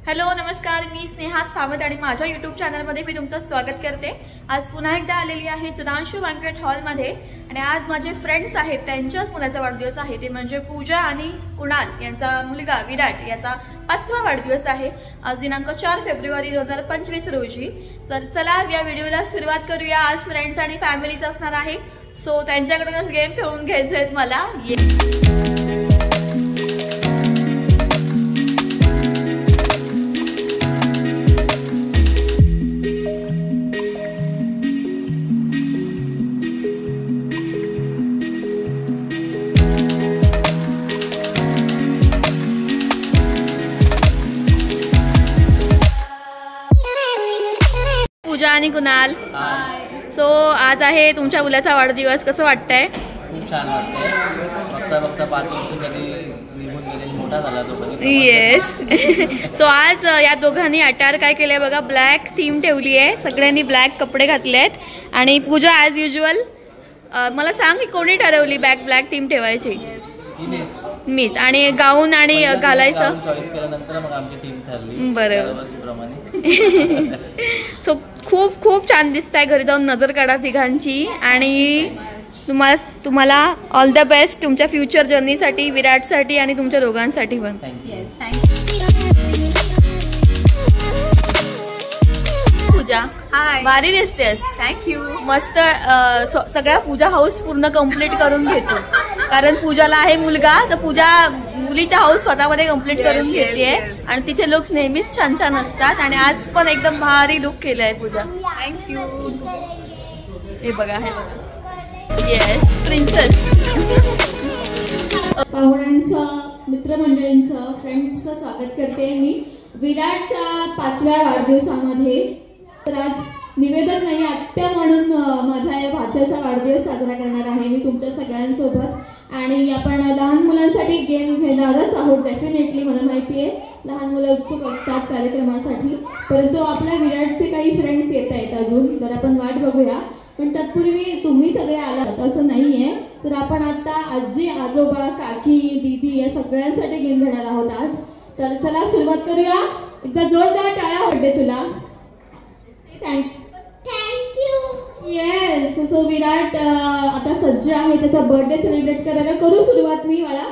Hello नमस्कार, मी स्नेहा सावंत आणि माझ्या यूट्यूब चॅनलमध्ये मी तुमचं स्वागत करते। आज पुन्हा एकदा आलेली आहे सुधांशू बँक्वेट हॉलमध्ये आणि आज माझे फ्रेंड्स आहेत, त्यांच्याच मुलाचा वाढदिवस आहे, ते म्हणजे पूजा आणि कुणाल यांचा मुलगा विराट याचा 5वा वाढदिवस आहे। आज दिनांक 4 फेब्रुवारी 2025 रोजी। तर चला या व्हिडिओला सुरुवात करूया। आज फ्रेंड्स आणि फॅमिलीच असणार आहे, सो त्यांच्याकडूनच गेम खेळून घ्यायचे आहेत मला। पूजा आणि कुणाल, सो आज आहे तुमच्या मुलाचा वाढदिवस, कसं वाटतंय? खूप छान वाटतंय। फक्त 5 वर्ष कधी निघून गेले, मोठा झाला तो पण। येस सो आज या दोघांनी अटायर काय केलंय बघा, ब्लॅक थीम ठेवली आहे, सगळ्यांनी ब्लॅक कपडे घातलेत। आणि पूजा ॲज युजल, मला सांग की कोणी ठरवली ब्लॅक थीम ठेवायची? मीच। आणि गाऊन आणि घालायचं चॉईस केल्यानंतर मग आमची टीम ठरली बरोबर। सो खूप खूप छान दिसताय, घरी जाऊन नजर काढा तिघांची। आणि तुम्हाला ऑल द बेस्ट तुमच्या फ्युचर जर्नीसाठी, विराटसाठी आणि तुमच्या दोघांसाठी पण। पूजा हाय, भारी दिसतेस, थँक्यू। मस्त। सगळ्या पूजा हाऊस पूर्ण कम्प्लीट करून घेतो, कारण पूजाला आहे मुलगा, तर पूजा मुलीचा हाऊस स्वतःमध्ये कम्प्लीट करून घेतेय। आणि तिचे लुक्स नेहमीच छान छान असतात आणि आज पण एकदम भारी लुक केलाय पूजा, थँक्यू। हे बघा, हे बघा, येस प्रिन्सेस। पाहुण्यांचं, मित्रमंडळींचं, फ्रेंड्सचं स्वागत करते मी विराटच्या 5व्या वाढदिवसामध्ये। तर आज निवेदन नाही, आत्या म्हणून माझ्या या भाच्याचा वाढदिवस साजरा करणार आहे मी तुमच्या सगळ्यांसोबत। आणि आपण लहान मुलांसाठी गेम घेणारच आहोत डेफिनेटली, मला माहिती आहे लहान मुलं उत्सुक असतात कार्यक्रमासाठी, परंतु आपल्या विराटचे काही फ्रेंड्स येत आहेत अजून, तर आपण वाट बघूया। पण तत्पूर्वी तुम्ही सगळे आलात असं नाही आहे, तर आपण आता आजी, आजोबा, काकी, दीदी या सगळ्यांसाठी गेम घेणार आहोत आज। तर चला सुरुवात करूया। एकदा जोरदार टाळ्या होते तुला, थँक्यू। येस, सो विराट आता सज्ज आहे त्याचा बर्थडे सेलिब्रेट करायला। करू सुरुवात मी बाळा?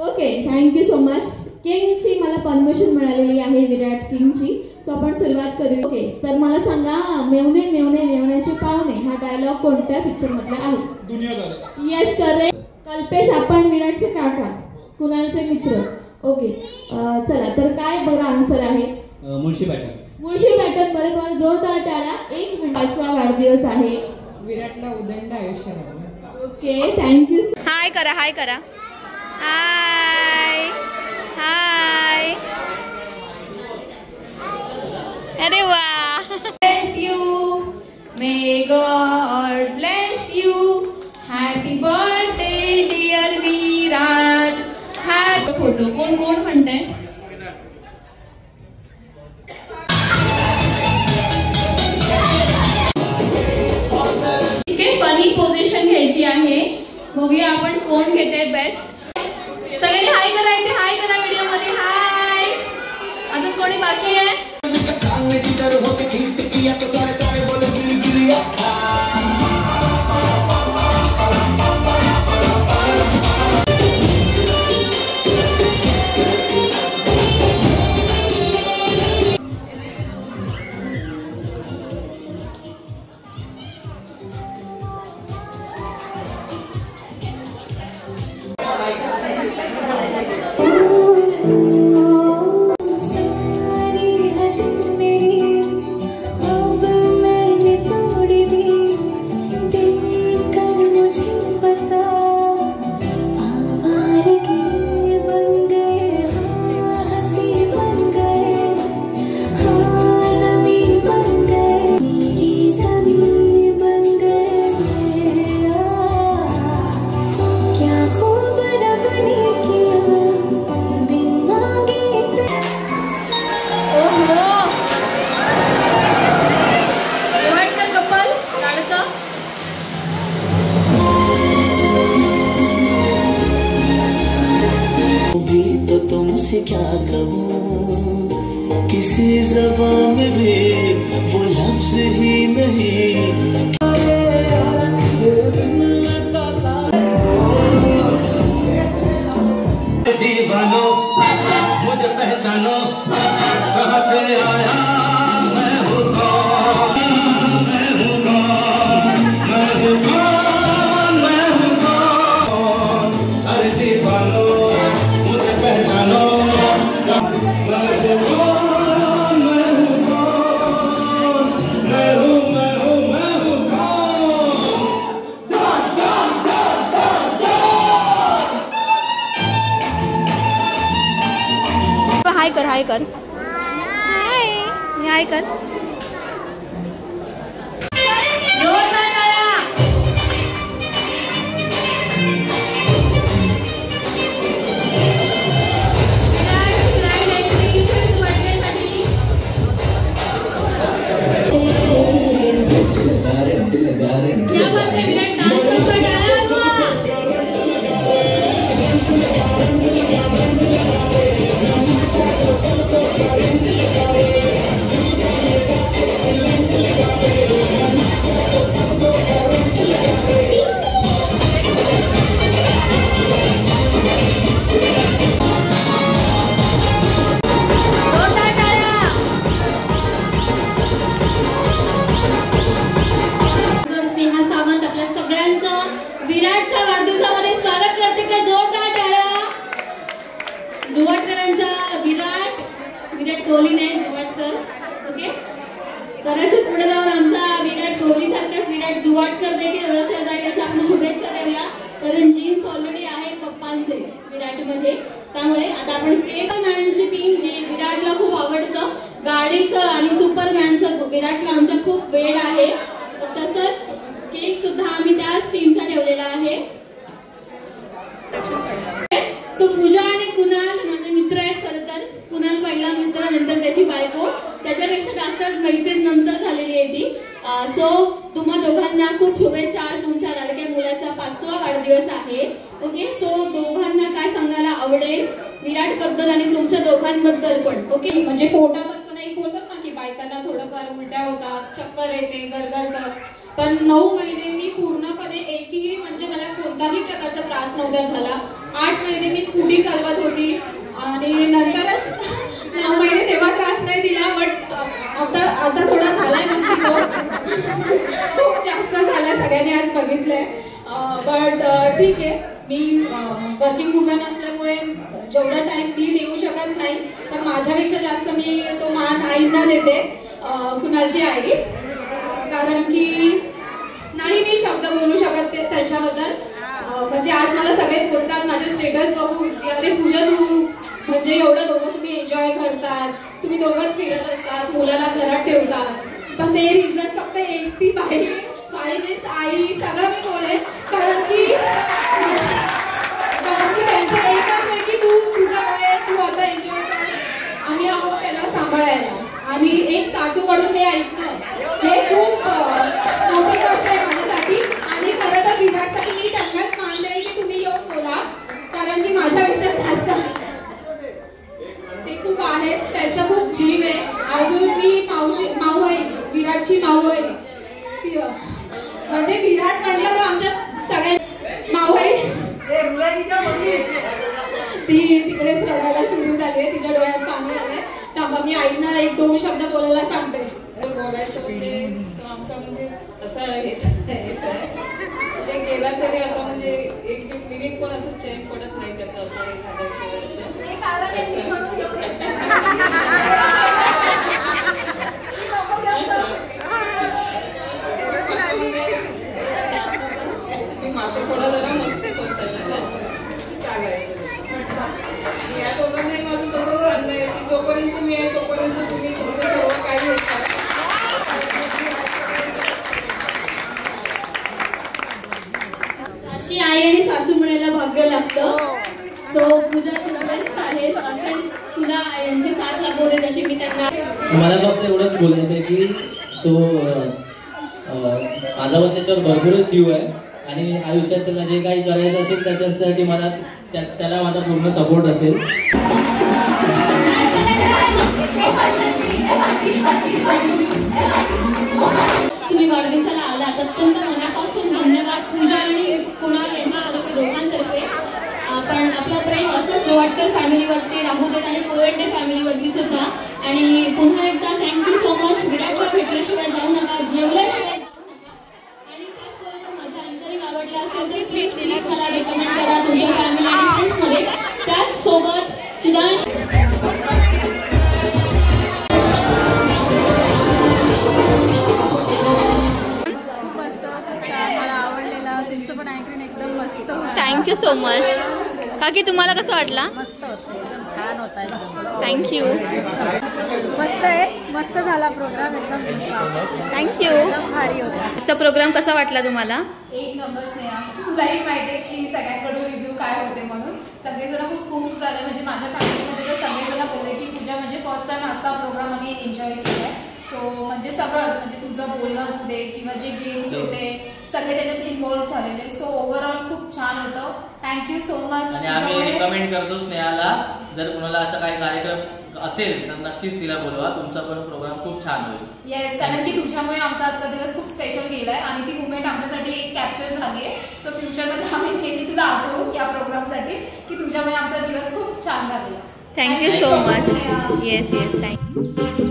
Okay, thank you so much. किंगची मला परमिशन मिळालेली आहे, विराट किंगची, सो आपण सुरुवात करू। ओके, तर मला सांगा, मेवणे मेवणे मेवण्याचे पाहुणे हा डायलॉग कोणत्या पिक्चर मधला आहे? दुनियादार। Yes correct. कल्पेश आपण विराटचे काका, कुणालचे मित्र। ओके, चला तर काय बरं आन्सर आहे? मुळशी पॅटर्न। मुळशी पॅटर्न बरोबर, जोरदार टाळ्या। 1 मिनिट, 5वा वाढदिवस आहे विराटला उदंड आयुष्य आहे। Okay, thank you. हाय करा, हाय करा, हाय हाय। अरे वा, bless you, may God bless you, happy birthday dear Virat. Hi photo कोण कोण म्हणताय? फनी पोझिशन घ्यायची आहे, बघूया आपण कोण घेते बेस्ट। सगळ्यांनी हाय करा, इथे हाय करा व्हिडिओ मध्ये, हाय। अजून कोणी बाकी आहे? अब क्या कहूँ, किसी ज़बान में भी वो लफ्ज़ ही नहीं। दीवानो मुझे पहचानो, कहाँ से आया मैं हूँ कौन, मैं हूँ कौन, मैं हूँ कौन, मैं हूँ कौन। अरे दीवानो मुझे पहचानो, मैं हूँ कौन, मैं हूँ कौन, मैं हूँ हाय कर, हाय कर, हाय, हाय कर. विराटच्या वाढदिवसामध्ये स्वागत करते का जोरदार टाळ्या. जुवाटकरांचा विराट कोहली नाही, जुवाटकर. ओके, कदाचित पुढे जाऊन आमचा विराट कोहली सारखाच विराट जुवाटकर देखील ओळखला जाईल अशा आपण शुभेच्छा देऊया. कारण जीन्स ऑलरेडी आहे पप्पांचे विराटमध्ये, त्यामुळे आता आपण केकमॅनची टीम जे विराटला खूप आवडतं, गाडीचं आणि सुपरमॅनचं विराटला आमच्या खूप वेड आहे. तसंच केक सुद्धा आम्ही त्याच टीमचा ठेवलेला आहे. सो पूजा आणि कुणाल माझे मित्र आहेत. खरं तर कुणाल पहिला मित्र, नंतर त्याची बायको, त्याच्यापेक्षा जास्त मैत्रीण नंतर झालेली आहे ती. सो तुम्हा दोघांना खूप शुभेच्छा. आज तुमच्या लाडक्या मुलाचा 5वा वाढदिवस आहे. ओके, सो दोघांना काय सांगायला आवडेल विराट बद्दल आणि तुमच्या दोघांबद्दल पण? ओके, म्हणजे पोटात असताना एक बोलतात ना की बायकांना थोडंफार उलट्या होतात, चक्कर येते, गरगरतं, पण 9 महिने मी पूर्णपणे एकही म्हणजे मला कोणताही प्रकारचा त्रास नव्हता झाला. 8 महिने मी स्कूटी चालवत होती आणि नंतरच 9 महिने तेव्हा त्रास नाही दिला. बट आता थोडा झालाय मस्ती खूप जास्त झालाय, सगळ्यांनी आज बघितलंय. बट ठीक आहे, मी वर्किंग वुमन असल्यामुळे जेवढा टाइम मी देऊ शकत नाही, तर माझ्यापेक्षा जास्त मी तो मान आईंना देते, कुणालची आई. कारण की नाही मी शब्द बोलू शकत त्याच्याबद्दल. म्हणजे आज मला सगळे बोलतात माझे स्टेटस बघून की अरे पूजा तू म्हणजे एवढं दोघं तुम्ही एन्जॉय करतात, तुम्ही दोघंच फिरत असतात, मुलाला घरात ठेवतात. पण ते रिझन फक्त एक ती बाई मीन्स आई सगळं मी बोलेन. कारण की त्यांचं एकच आहे की तू तुझं काय तू आता एन्जॉय कर, आम्ही आहोत त्याला सांभाळायला. आणि एक सासूकडून हे ऐकणं हे खूप मोठी गोष्ट आहे माझ्यासाठी. आणि खरं तर विराटसाठी मी त्यांनाच मान देईल की तुम्ही येऊन बोला, कारण की माझ्यापेक्षा जास्त ते खूप आहेत, त्यांचा खूप जीव आहे. अजून मी माऊ आहे, विराटची माऊ आहे. म्हणजे विराट म्हटलं तर आमच्या सगळ्या माऊ आहे. ती तिकडेच रडायला सुरू झाली आहे, तिच्या डोळ्यात पाणी आलंय. थांबा मी आईना 1-2 शब्द बोलायला सांगते. बोलायचं म्हणजे आमचा म्हणजे असं हेच आहे, ते गेला तरी असं म्हणजे एक मिनिट पण असं चेन पडत नाही त्याचं, असं एखाद्याशिवाय असं. मात्र थोडा जरा मस्ती करता चालायचं. आणि या दोघांनाही माझं तसंच म्हणणं आहे की जोपर्यंत तुम्ही आहे तोपर्यंत तुम्ही तुमचं सर्व काही होता. अशी आई आणि सासू मिळायला भाग्य लागतं. सो पूजा तू ब्लेस्ड आहेस, असेच तुला यांची साथ लागू दे जशी मी त्यांना. मला फक्त एवढंच बोलायचं आहे की तो माझा पण त्याच्यावर भरपूरच जीव आहे आणि आयुष्यात त्याला जे काही करायचं असेल त्याच्यासाठी मला त्याला माझा पूर्ण सपोर्ट असेल. तुम्ही वाढदिवसाला आलात अत्यंत मनापासून धन्यवाद पूजा आणि कुणाल यांच्यातर्फे दोघांतर्फे. पण आपलं प्रेम असंच जोवाटकर फॅमिलीवरती राहू देत आणि कोयंडे फॅमिलीवरती सुद्धा. आणि पुन्हा एकदा थँक्यू सो मच. विराटला भेटल्याशिवाय जाऊ नका, जेवल्याशिवाय जाऊ नका. आणि त्याचबरोबर माझं अँकरिंग आवडलं असेल तर प्लीज प्लीज मला रेकमेंड करा तुमच्या फॅमिली आणि फ्रेंड्समध्ये. त्याचसोबत सुधांश थँक्यू सो मच. काकी तुम्हाला कसं वाटला? मस्त होतं, एकदम छान होता. थँक्यू. मस्त आहे, मस्त झाला प्रोग्राम, एकदम थँक्यू. भारी होता. आजचा प्रोग्राम कसा वाटला तुम्हाला? एक नंबर स्नेहा, तुलाही माहिती आहे की सगळ्यांकडून रिव्ह्यू काय होते म्हणून. सगळेजण खूप खुश झाले. म्हणजे माझ्या फॅमिलीमध्ये तर सगळेजण बोलले की पूजा म्हणजे फर्स्ट टाइम असा प्रोग्राम आम्ही एन्जॉय केलाय. सो म्हणजे सगळंच, म्हणजे तुझं बोलणं असू दे किंवा जे गेम्स होते सगळे त्याच्यात इन्व्हॉल्व्ह झालेले. सो ओव्हरऑल खूप छान होतं. Thank you so much. आणि आम्ही रिकमेंड करतो स्नेहाला, जर कुणाला असा काही कार्यक्रम असेल तर नक्कीच तिला बोलवा. तुमचा पण प्रोग्राम खूप छान होईल. येस, कारण की तुझ्यामुळे आमचा आजचा दिवस खूप स्पेशल गेलाय आणि ती मुवमेंट आमच्यासाठी एक कॅप्चर झाली आहे. सो फ्युचरमध्ये आम्ही नेहमी तुला आठवू या प्रोग्रामसाठी की तुझ्यामुळे आमचा दिवस खूप छान झालेला. Thank you so much. Yes yes, thank you.